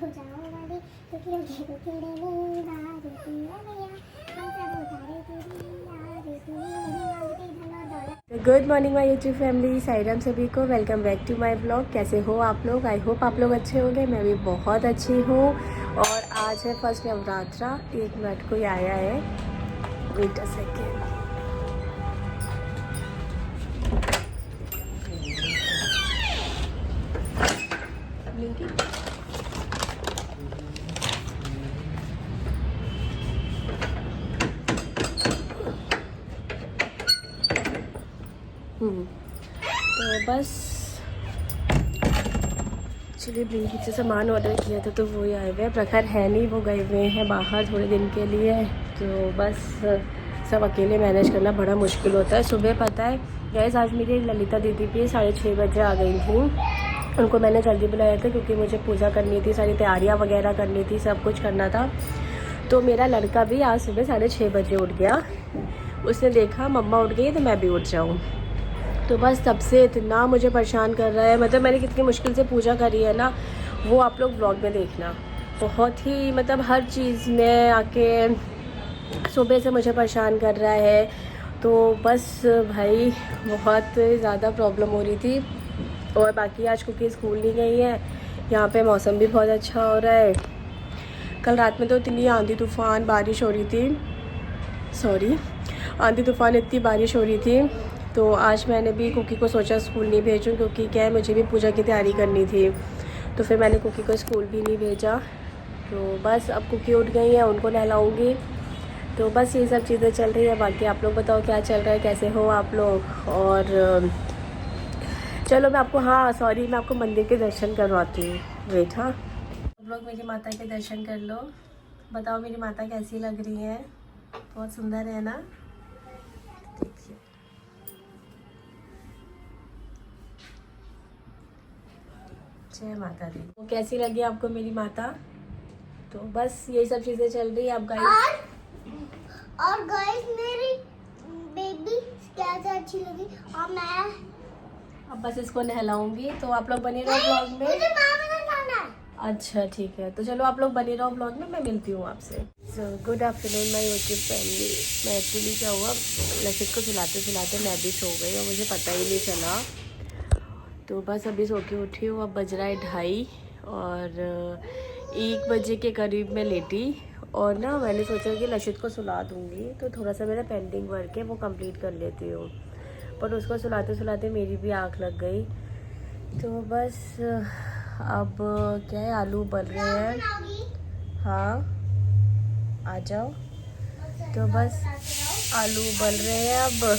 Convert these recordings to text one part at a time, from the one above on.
Good morning my YouTube family, Sairam सभी को। Welcome back to my blog. कैसे हो आप लोग? आई होप आप लोग अच्छे होंगे। मैं भी बहुत अच्छी हूँ। और आज है फर्स्ट नवरात्रा। 1 मिनट कोई आया है, वेट अ सेकेंड। तो बस चलिए, ब्लिंकिट से सामान ऑर्डर किया था तो वो ही आए हुए हैं। प्रखर है नहीं, वो गए हुए हैं बाहर थोड़े दिन के लिए। तो बस सब अकेले मैनेज करना बड़ा मुश्किल होता है। सुबह पता है गैस, आज मेरी ललिता दीदी भी 6:30 बजे आ गई थी। उनको मैंने जल्दी बुलाया था क्योंकि मुझे पूजा करनी थी, सारी तैयारियाँ वगैरह करनी थी, सब कुछ करना था। तो मेरा लड़का भी आज सुबह 6:30 बजे उठ गया। उसने देखा मम्मा उठ गई तो मैं भी उठ जाऊँ। तो बस तब से इतना मुझे परेशान कर रहा है। मतलब मैंने कितनी मुश्किल से पूजा करी है ना, वो आप लोग ब्लॉग में देखना। बहुत ही मतलब हर चीज़ में आके सुबह से मुझे परेशान कर रहा है। तो बस भाई बहुत ज़्यादा प्रॉब्लम हो रही थी। और बाकी आज कुकी स्कूल नहीं गई है। यहाँ पे मौसम भी बहुत अच्छा हो रहा है। कल रात में तो इतनी आंधी तूफ़ान बारिश हो रही थी, आंधी तूफ़ान इतनी बारिश हो रही थी। तो आज मैंने भी कुकी को सोचा स्कूल नहीं भेजूं, क्योंकि क्या है मुझे भी पूजा की तैयारी करनी थी। तो फिर मैंने कुकी को स्कूल भी नहीं भेजा। तो बस अब कुकी उठ गई है, उनको नहलाऊंगी। तो बस ये सब चीज़ें चल रही है। बाकी आप लोग बताओ क्या चल रहा है, कैसे हो आप लोग? और चलो मैं आपको, मैं आपको मंदिर के दर्शन करवाती हूँ। वेट, हाँ, आप लोग मेरी माता के दर्शन कर लो। बताओ मेरी माता कैसी लग रही है? बहुत सुंदर है ना? देखिए, जय माता दी। वो कैसी लगी आपको मेरी माता? तो बस यही सब चीजें चल रही है। आप गाइस और गाइस मेरी बेबी क्या अच्छी लगी। और मैं अब बस इसको नहलाऊंगी। तो आप लोग बने रहो ब्लॉग में। मुझे मामा का खाना है। अच्छा ठीक है, तो चलो आप लोग बने रहो ब्लॉग में, मैं मिलती हूँ आपसे। सो गुड आफ्टरनून माई यूट्यूब फैमिली। मैं एक्चुअली क्या हुआ, लसित को सुलाते सुलाते मैं भी सो गई और मुझे पता ही नहीं चला। तो बस अभी सो के उठी हूँ। अब बज रहा है 2:30 और 1 बजे के करीब मैं लेटी। और ना मैंने सोचा कि लसित को सुला दूँगी तो थोड़ा सा मेरा पेंडिंग वर्क है वो कंप्लीट कर लेती हूँ। पर उसको सुलाते सुलाते मेरी भी आँख लग गई। तो बस अब क्या है, आलू उबल रहे हैं। हाँ आ जाओ। तो बस आलू उबल रहे हैं अब।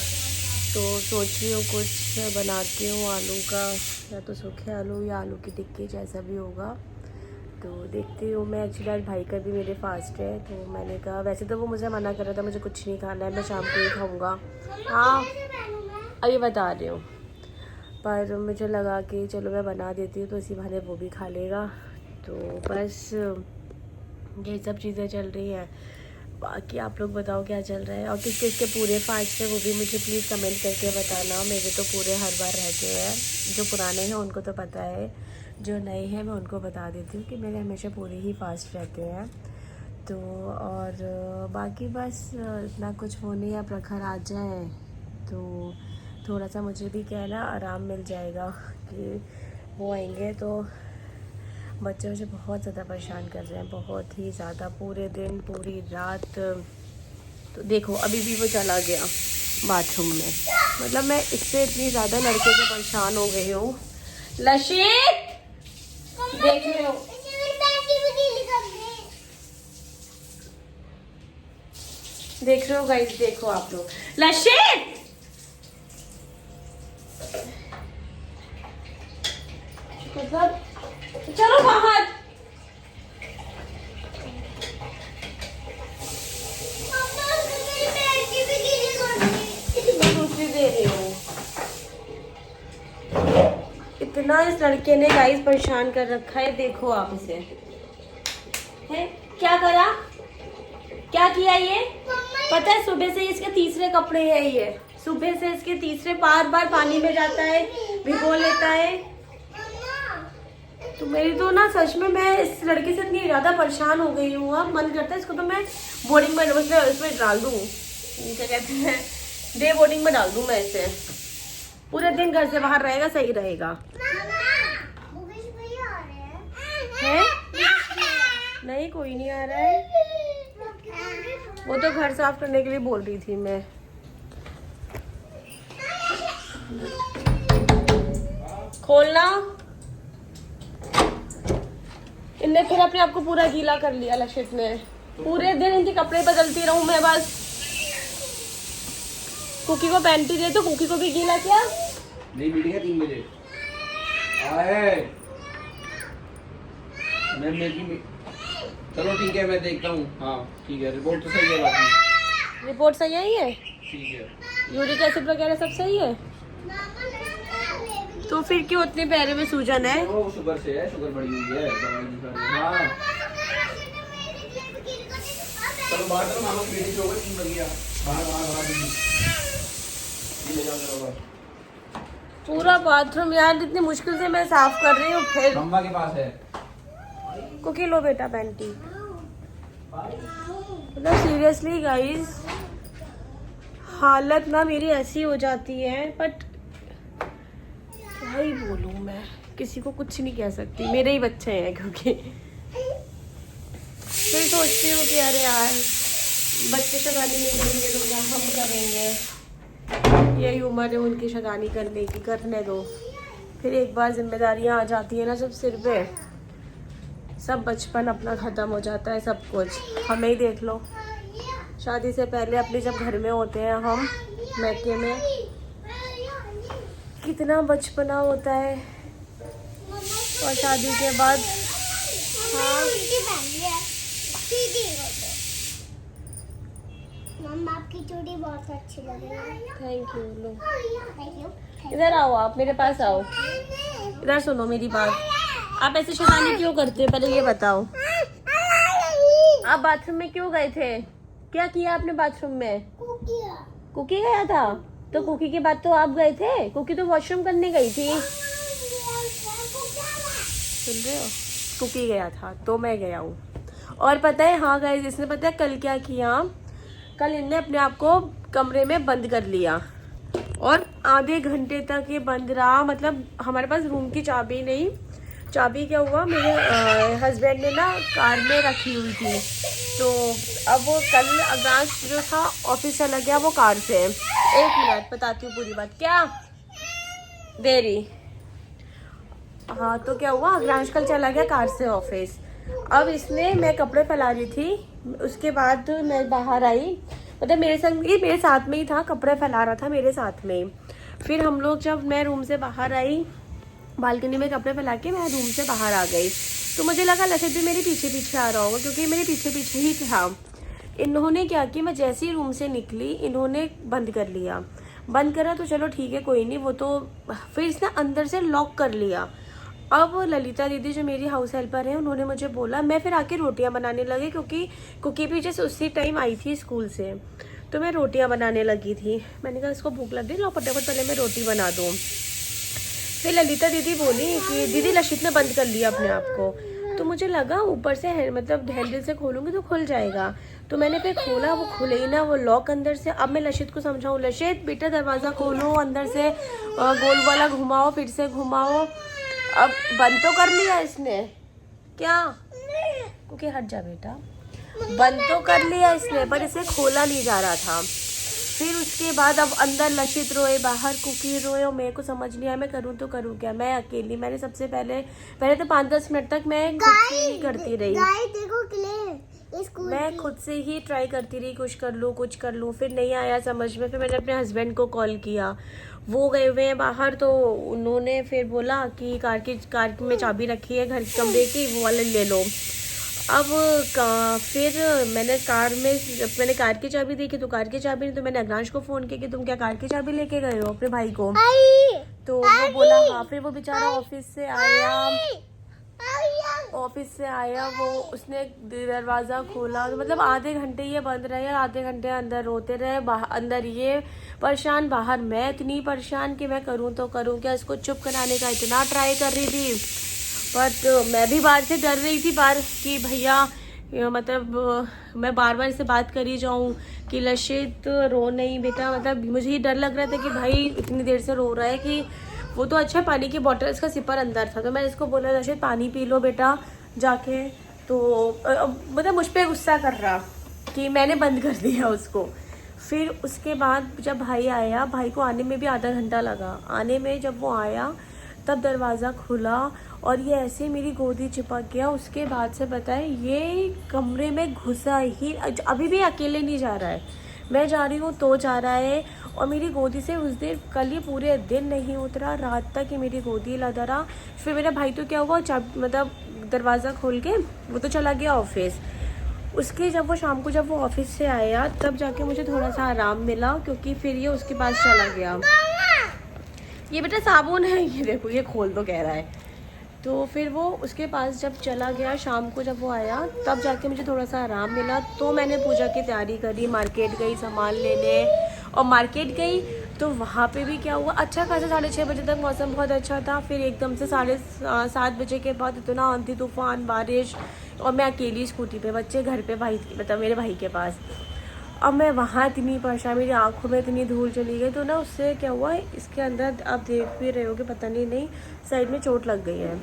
तो सोच रही हूँ कुछ बनाती हूँ आलू का, या तो सूखे आलू या आलू की टिक्की, जैसा भी होगा। तो देखती हूँ। मैं एक्चुअली आज भाई का भी मेरे फास्ट है। तो मैंने कहा, वैसे तो वो मुझे मना कर रहा था मुझे कुछ नहीं खाना है, मैं शाम को ही खाऊँगा। हाँ अभी बता रही हूँ। पर मुझे लगा कि चलो मैं बना देती हूँ तो इसी बहाने वो भी खा लेगा। तो बस ये सब चीज़ें चल रही हैं। बाकी आप लोग बताओ क्या चल रहा है, और किस किस के पूरे फास्ट है वो भी मुझे प्लीज़ कमेंट करके बताना। मेरे तो पूरे हर बार रहते हैं। जो पुराने हैं उनको तो पता है, जो नए हैं मैं उनको बता देती हूँ कि मेरे हमेशा पूरे ही फास्ट रहते हैं। तो और बाकी बस इतना कुछ वो नहीं है। प्रखर आ जाए तो थोड़ा सा मुझे भी क्या है ना आराम मिल जाएगा, कि वो आएंगे तो बच्चे मुझे बहुत ज़्यादा परेशान कर रहे हैं, बहुत ही ज़्यादा, पूरे दिन पूरी रात। तो देखो अभी भी वो चला गया बाथरूम में। मतलब मैं इससे इतनी ज़्यादा लड़के से परेशान हो गई हूँ। लशित देख रहे हो, देख रहे हो गाइस, देखो आप लोग। लशित मतलब चलो बाहर। दूसरी दे रही हूँ। इतना इस लड़के ने गाइस परेशान कर रखा है। देखो आप इसे, है क्या करा, क्या किया ये पता है? सुबह से इसके तीसरे कपड़े है ये। सुबह से इसके तीसरे बार बार पानी में जाता है, भिगो लेता है। तो मेरी तो ना सच में मैं इस लड़की से इतनी ज़्यादा परेशान हो गई हूँ। अब मन करता है इसको तो मैं बोर्डिंग में इसमें डाल दूँ, क्या कहते हैं, डे बोर्डिंग में डाल दूँ मैं इसे। पूरे दिन घर से बाहर रहेगा, सही रहेगा। है? नहीं, कोई नहीं आ रहा है। वो तो घर साफ करने के लिए बोल रही थी मैं। खोलना। इनने फिर अपने आप को पूरा गीला कर लिया लक्षित ने। पूरे दिन इनके कपड़े बदलती रहूं मैं बस। कुकी को पैंटी दे तो कुकी को भी गीला किया। नहीं मीटिंग है 3 बजे। आए मैं मेरी चलो ठीक है, मैं देखता हूँ। हाँ ठीक है, रिपोर्ट तो सही है बाकी। रिपोर्ट सही आई है? ठीक है। यूरिक एसिड वगैरह सब सही है? तो फिर क्यों उतने पैरों में सूजन है? वो शुगर से है, शुगर बढ़ी हुई है, दवाई नहीं खा रही। हाँ चलो बाहर चलो, मामा की मीटिंग हो गई, 3 बज गया। बाहर बाहर बाहर ये ले जाओ जरा बाहर। पूरा बाथरूम यार इतनी मुश्किल से मैं साफ कर रही हूँ। फिर मम्मा के पास है। कुकी लो बेटा पैंटी। मतलब सीरियसली गाइस, हालत ना मेरी ऐसी हो जाती है, बट क्या ही बोलूं मैं, किसी को कुछ नहीं कह सकती। मेरे ही बच्चे हैं क्योंकि फिर सोचती हूँ कि अरे यार बच्चे शगानी नहीं करेंगे तो क्या हम करेंगे। यही उम्र है उनकी शगानी करने की, करने दो। फिर एक बार जिम्मेदारियाँ आ जाती है ना जब सिर पे, सब बचपन अपना ख़त्म हो जाता है सब कुछ। हमें ही देख लो, शादी से पहले अपने जब घर में होते हैं हम मैके में, कितना बचपना होता है, और शादी के बाद हाँ। मम्मा आपकी चूड़ी बहुत अच्छी लग रही है। Thank you. लो इधर आओ, आप मेरे पास आओ, इधर सुनो मेरी बात। आप ऐसे शैतानी क्यों करते हो, पहले ये बताओ। आप बाथरूम में क्यों गए थे? क्या किया आपने बाथरूम में? कुकी गया था तो कुकी के बाद तो आप गए थे। कुकी तो वॉशरूम करने गई थी, सुन रहे हो? कुकी गया था तो मैं गया हूँ। और पता है, हाँ गाइस, इसने पता है कल क्या किया? कल इनने अपने आप को कमरे में बंद कर लिया और आधे घंटे तक ये बंद रहा। मतलब हमारे पास रूम की चाबी नहीं। चाबी क्या हुआ, मेरे हस्बैंड ने ना कार में रखी हुई थी, तो अब वो कल अगांश जो था ऑफिस चला गया वो कार से। 1 मिनट बताती हूँ पूरी बात। क्या देरी? हाँ तो क्या हुआ, अग्रांश कल चला गया कार से ऑफिस। अब इसने, मैं कपड़े फैला रही थी, उसके बाद मैं बाहर आई, मतलब मेरे संग ही, मेरे साथ में ही था, कपड़े फैला रहा था मेरे साथ में। फिर हम लोग, जब मैं रूम से बाहर आई, बालकनी में कपड़े फैला के मैं रूम से बाहर आ गई, तो मुझे लगा लक्षित भी मेरे पीछे पीछे आ रहा होगा, क्योंकि मेरे पीछे पीछे ही था। इन्होंने क्या किया, मैं जैसे ही रूम से निकली इन्होंने बंद कर लिया। बंद करा तो चलो ठीक है कोई नहीं, वो तो, फिर इसने अंदर से लॉक कर लिया। अब ललिता दीदी जो मेरी हाउस हेल्पर है, उन्होंने मुझे बोला, मैं फिर आके रोटियां बनाने लगी, क्योंकि कुकी भी जैसे उसी टाइम आई थी स्कूल से, तो मैं रोटियां बनाने लगी थी। मैंने कहा इसको भूख लग गई, लो फटाफट पहले मैं रोटी बना दूँ। फिर ललिता दीदी बोली कि दीदी लक्षित ने बंद कर लिया अपने आप को। तो मुझे लगा ऊपर से मतलब हैंडल से खोलूँगी तो खुल जाएगा, तो मैंने फिर खोला, वो खुले ही ना, वो लॉक अंदर से। अब मैं लक्षित को समझाऊँ, लक्षित बेटा दरवाज़ा खोलो, अंदर से गोल वाला घुमाओ, फिर से घुमाओ। अब बंद तो कर लिया इसने, क्या क्योंकि हट जा बेटा, बंद तो कर लिया इसने, पर इसे खोला नहीं जा रहा था। फिर उसके बाद अब अंदर लक्षित रोए, बाहर कुकी रोए, और मेरे को समझ नहीं आया मैं करूँ तो करूँ क्या। मैं अकेली, मैंने सबसे पहले तो 5-10 मिनट तक मैं खुद से ही करती रही। मैं खुद से ही ट्राई करती रही, कुछ कर लूँ। फिर नहीं आया समझ में, फिर मैंने अपने हस्बैंड को कॉल किया, वो गए हुए हैं बाहर, तो उन्होंने फिर बोला कि कार में चाबी रखी है घर के कमरे की, वो वाले ले लो। अब फिर मैंने कार की चाबी देखी, तो कार की चाबी नहीं, तो मैंने अग्रांश को फ़ोन किया कि तुम क्या कार की चाबी लेके गए हो अपने भाई को? तो वो बोला हाँ। फिर वो बेचारा ऑफिस से आया, वो उसने दरवाज़ा खोला, तो मतलब आधे घंटे ये बंद रहे, आधे घंटे अंदर रोते रहे, अंदर ये परेशान, बाहर मैं इतनी परेशान कि मैं करूँ तो करूँ क्या। इसको चुप कराने का इतना ट्राई कर रही थी, बट मैं भी बाहर से डर रही थी बाहर कि भैया मतलब मैं बार बार इससे बात करी जाऊं कि लशित रो नहीं बेटा, मतलब मुझे ये डर लग रहा था कि भाई इतनी देर से रो रहा है कि वो तो अच्छा पानी की बॉटल इसका सिपर अंदर था, तो मैं इसको बोला लशित पानी पी लो बेटा जाके, तो मतलब मुझ पर गुस्सा कर रहा कि मैंने बंद कर दिया उसको। फिर उसके बाद जब भाई आया, भाई को आने में भी आधा घंटा लगा, आने में जब वो आया तब दरवाज़ा खुला और ये ऐसे मेरी गोदी चिपक गया। उसके बाद से पता है ये कमरे में घुसा ही, अभी भी अकेले नहीं जा रहा है, मैं जा रही हूँ तो जा रहा है, और मेरी गोदी से उस दिन कल ये पूरे दिन नहीं उतरा, रात तक ही मेरी गोदी लगा रहा। फिर मेरा भाई तो क्या हुआ, मतलब दरवाज़ा खोल के वो तो चला गया ऑफिस। उसके जब वो शाम को जब वो ऑफिस से आया तब जाके मुझे थोड़ा सा आराम मिला, क्योंकि फिर ये उसके पास चला गया। ये बेटा साबुन है, ये देखो ये खोल दो कह रहा है। तो फिर वो उसके पास जब चला गया शाम को जब वो आया तब जाके मुझे थोड़ा सा आराम मिला। तो मैंने पूजा की तैयारी करी, मार्केट गई सामान लेने, और मार्केट गई तो वहाँ पे भी क्या हुआ, अच्छा खासा 6:30 बजे तक मौसम बहुत अच्छा था। फिर एकदम से 7:30 बजे के बाद इतना आंधी तूफान बारिश, और मैं अकेली स्कूटी पे, बच्चे घर पे, भाई मतलब मेरे भाई के पास। अब मैं वहाँ इतनी परेशान, मेरी आंखों में इतनी धूल चली गई, तो ना उससे क्या हुआ इसके अंदर आप देख भी रहे होगे, पता नहीं साइड में चोट लग गई है।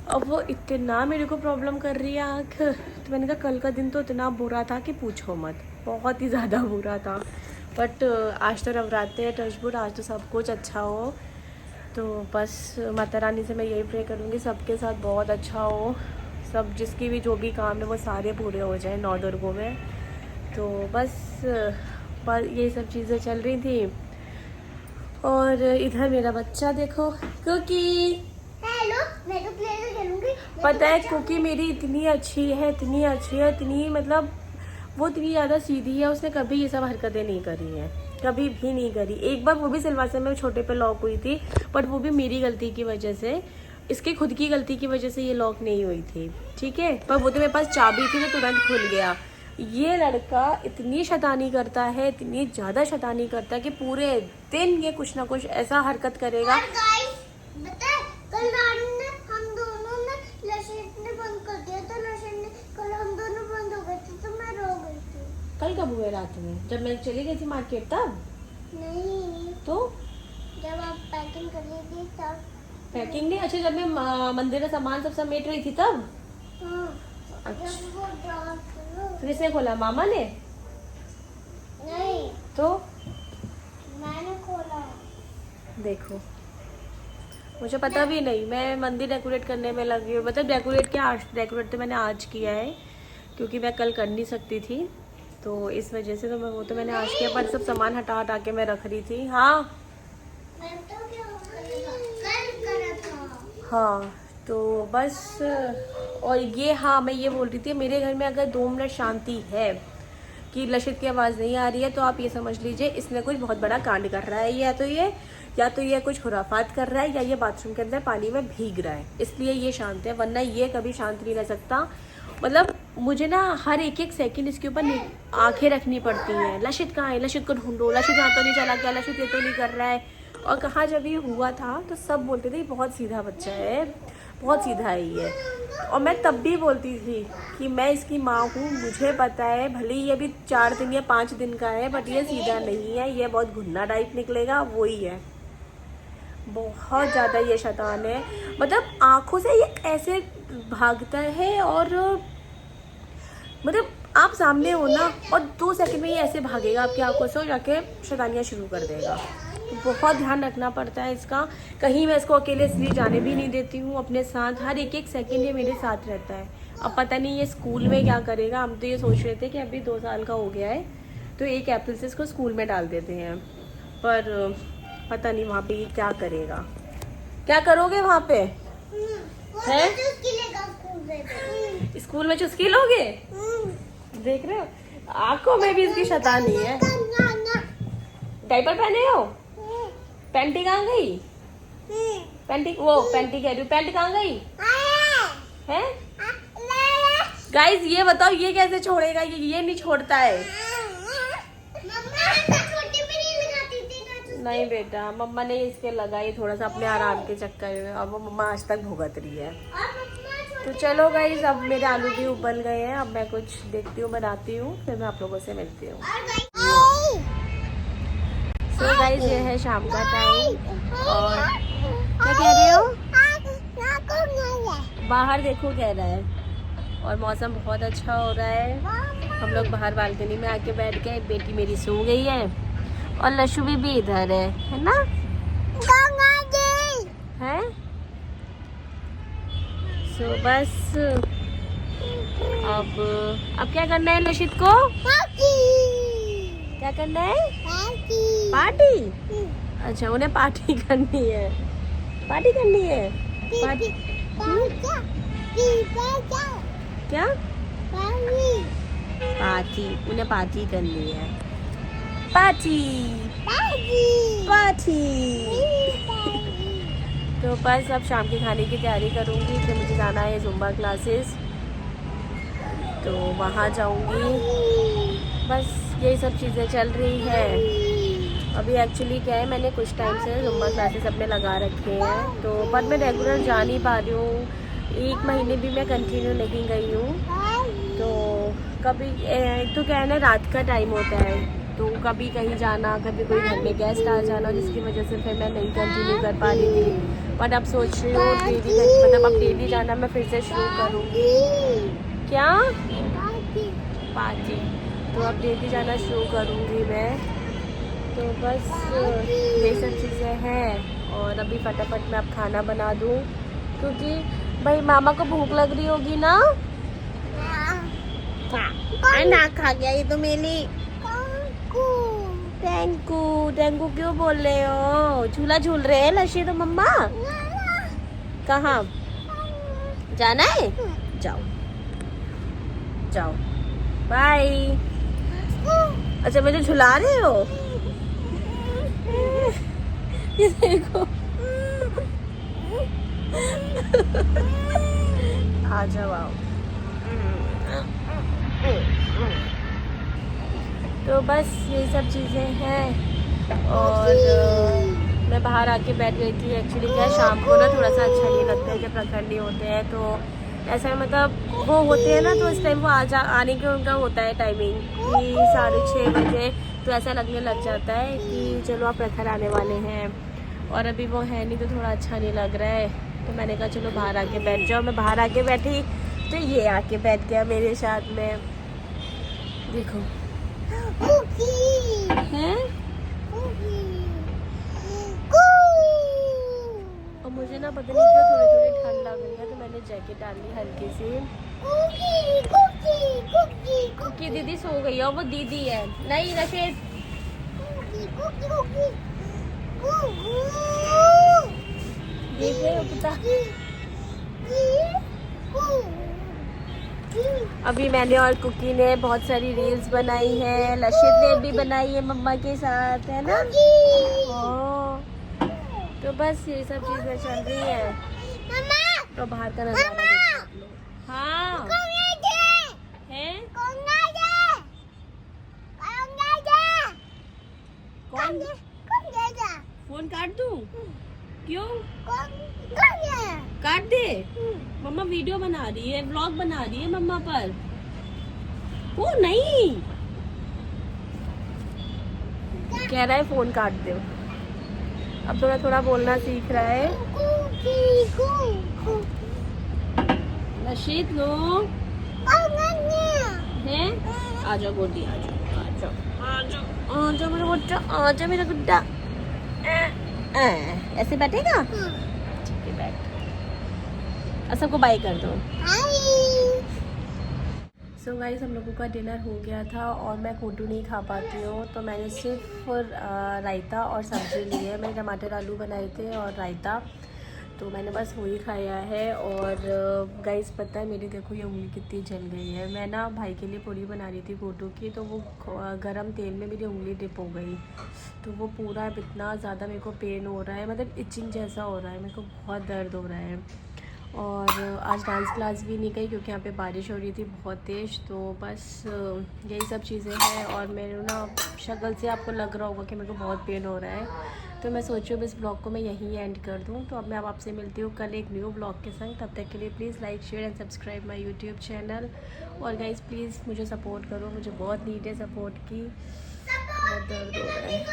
अब वो इतना मेरे को प्रॉब्लम कर रही है आँख, तो मैंने कहा कल का दिन तो इतना बुरा था कि पूछो मत, बहुत ही ज़्यादा बुरा था। बट आज तो नवरात्रि है, टचवुड आज तो सब कुछ अच्छा हो। तो बस माता रानी से मैं यही प्रे करूँगी सबके साथ बहुत अच्छा हो, सब जिसकी भी जो भी काम है वो सारे पूरे हो जाए नौ दुर्गों में। तो बस ये सब चीज़ें चल रही थी। और इधर मेरा बच्चा देखो कुकी, हेलो, मैं तो प्ले खेलूंगी। पता है कुकी मेरी इतनी अच्छी है, इतनी अच्छी है, इतनी मतलब वो इतनी ज़्यादा सीधी है, उसने कभी ये सब हरकतें नहीं करी हैं, कभी भी नहीं करी। एक बार वो भी सिलवासा में छोटे पे लॉक हुई थी, बट वो भी मेरी गलती की वजह से, इसकी खुद की गलती की वजह से ये लॉक नहीं हुई थी, ठीक है। पर वो तो मेरे पास चाबी थी तो तुरंत खुल गया। ये लड़का इतनी शैतानी करता है, इतनी ज़्यादा शैतानी करता है कि पूरे दिन ये कुछ ना कुछ ऐसा हरकत करेगा। और गाइस, पता है कल रात ने हम दोनों ने लशित ने बंद कर दिया था, लशित ने कल हम दोनों बंद हो गए थे, तो मैं रो गई थी। कल कब हुए रात में, जब मैं चली गई थी मार्केट तब? नहीं, तो जब आप पैकिंग कर रही थी तब। पैकिंग नहीं, अच्छा जब मैं मंदिर का सामान सब समेट रही थी तब। हाँ, अच्छा, जब वो ड्रॉ करो। तो किसने खोला, मामा ने? नहीं, तो मैंने खोला। देखो मुझे पता भी नहीं, मैं मंदिर डेकोरेट करने में लगी हूँ, मतलब डेकोरेट तो मैंने आज किया है क्योंकि मैं कल कर नहीं सकती थी, तो इस वजह से तो मैंने आज किया, पर सब सामान हटा के मैं रख रही थी। हाँ मैं तो क्या कल करा था। हाँ, तो बस। और ये हाँ मैं ये बोल रही थी, मेरे घर में अगर 2 मिनट शांति है कि लशित की आवाज़ नहीं आ रही है, तो आप ये समझ लीजिए इसने कुछ बहुत बड़ा कांड कर रहा है, या तो ये कुछ खुराफात कर रहा है, या ये बाथरूम के अंदर पानी में भीग रहा है, इसलिए ये शांत है, वरना ये कभी शांत नहीं रह सकता। मतलब मुझे ना हर एक सेकंड इसके ऊपर आंखें रखनी पड़ती हैं, लशित कहाँ है, लशित को ढूंढो, लशित यहाँ तो नहीं चला गया, लशित ये तो नहीं कर रहा है। और कहाँ जब ये हुआ था तो सब बोलते थे बहुत सीधा बच्चा है, बहुत सीधा है ये, और मैं तब भी बोलती थी कि मैं इसकी माँ हूँ, मुझे पता है, भले ही ये अभी 4 दिन या 5 दिन का है, बट ये सीधा नहीं है, ये बहुत घुन्ना टाइप निकलेगा, वो ही है, बहुत ज़्यादा ये शैतान है। मतलब आँखों से ये ऐसे भागता है, और मतलब आप सामने हो ना और 2 सेकंड में ये ऐसे भागेगा आपकी आंखों से और जाके शैतानियाँ शुरू कर देगा। बहुत ध्यान रखना पड़ता है इसका, कहीं मैं इसको अकेले इसलिए जाने भी नहीं देती हूँ अपने साथ, हर एक सेकंड ये मेरे साथ रहता है। अब पता नहीं ये स्कूल में क्या करेगा, हम तो ये सोच रहे थे कि अभी 2 साल का हो गया है तो 1 अप्रैल से इसको स्कूल में डाल देते हैं, पर पता नहीं वहाँ पे ये क्या करेगा। क्या करोगे वहाँ पे? है स्कूल में चुस्की लोगे? देख रहे हो आंखों में भी इसकी शैतानी है। डायपर पहने हो? पैंटी कहाँ गई? पैंटी कह रही हूँ, पैंट कहाँ गई है? गाइस ये बताओ ये कैसे छोड़ेगा, ये नहीं छोड़ता है नहीं बेटा, मम्मा ने इसके लगाई थोड़ा सा अपने आराम के चक्कर में, और वो मम्मा आज तक भुगत रही है। तो चलो गाइज, अब मेरे आलू भी उबल गए हैं, अब मैं कुछ देखती हूँ, बनाती हूँ, फिर मैं आप लोगों से मिलती हूँ। सो गाइज, ये है शाम का टाइम, और क्या कह रहे हो? बाहर देखो कह रहा है, और मौसम बहुत अच्छा हो रहा है। हम लोग बाहर बालकनी में आके बैठ गए, बेटी मेरी सो गई है, और लशु भी इधर है ना? है सो बस अब क्या करना है लशित को? क्या करना है? पार्टी। अच्छा, उन्हें पार्टी करनी है, पार्टी करनी है। क्या? पार्टी, उन्हें पार्टी करनी है। Party party. तो बस अब शाम के खाने की तैयारी करूँगी, फिर मुझे जाना है जुम्बा क्लासेस, तो वहाँ जाऊँगी। बस यही सब चीज़ें चल रही है। अभी एक्चुअली क्या है, मैंने कुछ टाइम से जुम्बा क्लासेस अपने लगा रखे हैं, तो पर मैं रेगुलर जा नहीं पा रही हूँ। 1 महीने भी मैं कंटिन्यू नहीं गई हूँ। तो कभी तो क्या है ना, रात का टाइम होता है, तो कभी कहीं जाना, कभी कोई घर में गेस्ट आ जाना, जिसकी वजह से फिर मैं नहीं कंटिन्यू कर पा रही थी। पर अब सोच रही हूँ डेली, मतलब अब डेली जाना मैं फिर से शुरू करूँगी। क्या? पार्टी। तो अब डेली जाना शुरू करूँगी मैं। तो बस ये सब चीज़ें हैं, और अभी फटाफट मैं अब खाना बना दूँ, क्योंकि भाई मामा को भूख लग रही होगी ना? ना खा गया ये तो मेरी। टेंकू टेंकू क्यों बोल रहे हो? झूला झूल रहे हैं लशी तो मम्मा। कहाँ जाना है? जाओ जाओ, बाय। अच्छा, मुझे झुला रहे हो? ये देखो। आ जाओ, आओ। तो बस यही सब चीज़ें हैं, और मैं बाहर आके बैठ गई थी। एक्चुअली क्या है, शाम को ना थोड़ा सा अच्छा नहीं लगता है जब प्रखर नहीं होते हैं, तो ऐसा मतलब वो होते हैं ना, तो इस टाइम वो आने के उनका होता है टाइमिंग कि 6:30 बजे, तो ऐसा लगने लग जाता है कि चलो आप प्रखर आने वाले हैं, और अभी वो है नहीं, तो थोड़ा अच्छा नहीं लग रहा है। तो मैंने कहा चलो बाहर आके बैठ जाओ। मैं बाहर आके बैठी तो ये आके बैठ गया मेरे साथ में, देखो है। और मुझे ना पता नहीं क्यों थोड़ी थोड़ी ठंड लग रही है, तो मैंने जैकेट डाली हल्की सी। कुकी दीदी सो गई है, और वो दीदी है नहीं रशीद। देख रहे हो पिता? अभी मैंने और कुकी ने बहुत सारी रील्स बनाई है, लशित ने भी बनाई है मम्मा के साथ, है ना? तो बस ये सब चीजें चल रही है। तो बाहर का नजारा देखो आप लोग। हाँ है? कौन? फोन काट दूं? क्यों काट दे? मम्मा वीडियो बना रही है, व्लॉग बना रही है मम्मा पर। वो नहीं कह रहा है फोन काट दो। अब थोड़ा थोड़ा बोलना सीख रहा है। रशीद लो है, आजा गोदी, आजा आजा आजा आजा मेरा बच्चा, आजा मेरा गुड्डा। ऐसे बैठेगा? ठीक है, बैठ। सबको बाय कर दो। सो गाइस, हम लोगों का डिनर हो गया था, और मैं कोटू नहीं खा पाती हूँ, तो मैंने सिर्फ रायता और सब्ज़ी ली है। मैंने टमाटर आलू बनाए थे और रायता, तो मैंने बस वही खाया है। और गाइस पता है मेरी, देखो ये उंगली कितनी जल गई है। मैं ना भाई के लिए पूरी बना रही थी कोटू की, तो वो गरम तेल में मेरी उंगली डिप हो गई, तो वो पूरा इतना ज़्यादा मेरे को पेन हो रहा है, मतलब इचिंग जैसा हो रहा है, मेरे को बहुत दर्द हो रहा है। और आज डांस क्लास भी नहीं गई क्योंकि यहाँ पे बारिश हो रही थी बहुत तेज़। तो बस यही सब चीज़ें हैं, और मेरे ना शक्ल से आपको लग रहा होगा कि मेरे को बहुत पेन हो रहा है। तो मैं सोच रही हूँ इस ब्लॉग को मैं यहीं एंड कर दूँ। तो अब मैं अब आपसे मिलती हूँ कल एक न्यू ब्लॉग के संग। तब तक के लिए please like share and subscribe my YouTube channel. और गाइज़ प्लीज़ मुझे सपोर्ट करो, मुझे बहुत नीड है सपोर्ट की। बहुत दर्द हो रहा है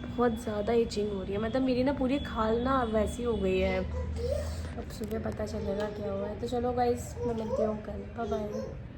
बहुत ज़्यादा इचिंग हो रही है, मतलब मेरी ना पूरी खाल ना वैसी हो गई है। अब सुबह पता चलेगा क्या हुआ है। तो चलो गाइज़ मैं मिलती हूँ कल, बाय बाय।